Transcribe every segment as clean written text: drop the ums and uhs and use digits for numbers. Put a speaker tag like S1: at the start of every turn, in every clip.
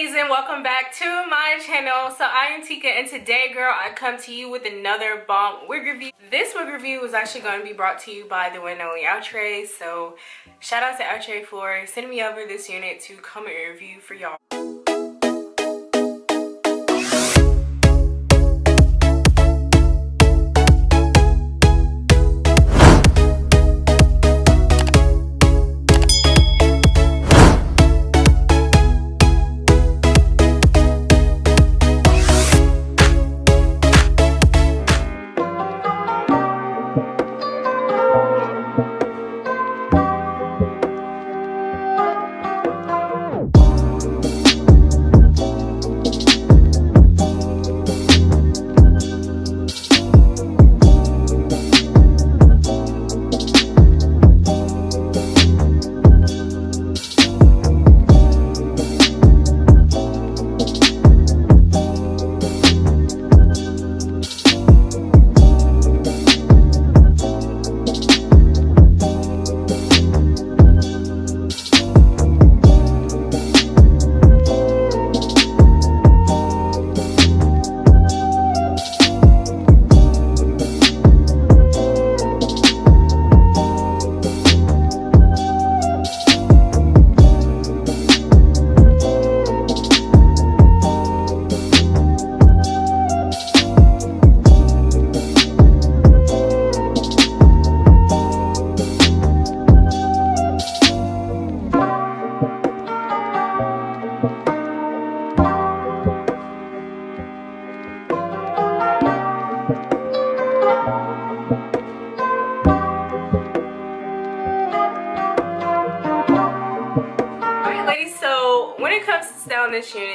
S1: ladies, and welcome back to my channel. So I am Tika, and today, girl, I come to you with another bomb wig review. This wig review is actually going to be brought to you by the one and only Outre. So shout out to Outre for sending me over this unit to come and review for y'all.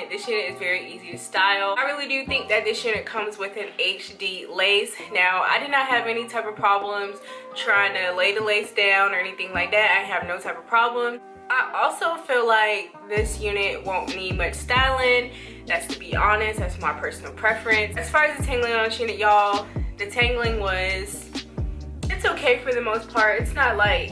S1: This unit is very easy to style. I really do think that this unit comes with an HD lace. Now, I did not have any type of problems trying to lay the lace down or anything like that. I have no type of problem. I also feel like this unit won't need much styling. That's, to be honest, that's my personal preference. As far as the tangling on this unit, y'all, the tangling it's okay for the most part. It's not like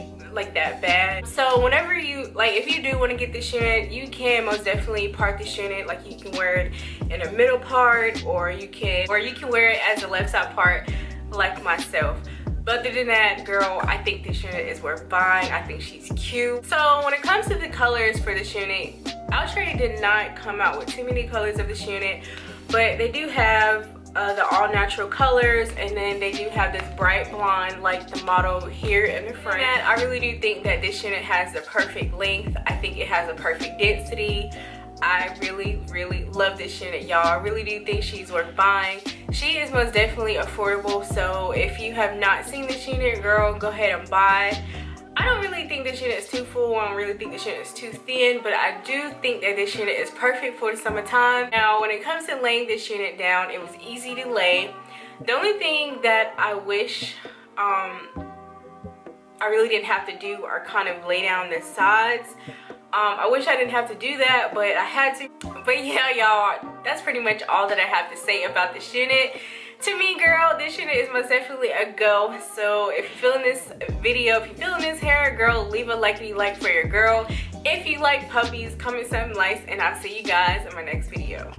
S1: that bad. So whenever you if you do want to get this unit, you can most definitely part this unit. Like, you can wear it in a middle part, or you can wear it as a left side part like myself. But other than that, girl, I think this unit is worth buying. I think she's cute. So when it comes to the colors for this unit, Outre did not come out with too many colors of this unit, but they do have the all natural colors, and then they do have this bright blonde like the model here in the front. And I really do think that this unit has the perfect length. I think it has a perfect density. I really love this unit, y'all. I really do think she's worth buying. She is most definitely affordable, so if you have not seen this unit, girl, go ahead and buy. I don't really think this unit is too full. I don't really think this unit is too thin, but I do think that this unit is perfect for the summertime. Now, when it comes to laying this unit down, it was easy to lay. The only thing that I wish I really didn't have to do are kind of lay down the sides. I wish I didn't have to do that, but I had to. But yeah, y'all, that's pretty much all that I have to say about this unit. To me, girl, this unit is most definitely a go. So if you're feeling this video, if you're feeling this hair, girl, leave a like if you like for your girl. If you like puppies, comment something nice, and I'll see you guys in my next video.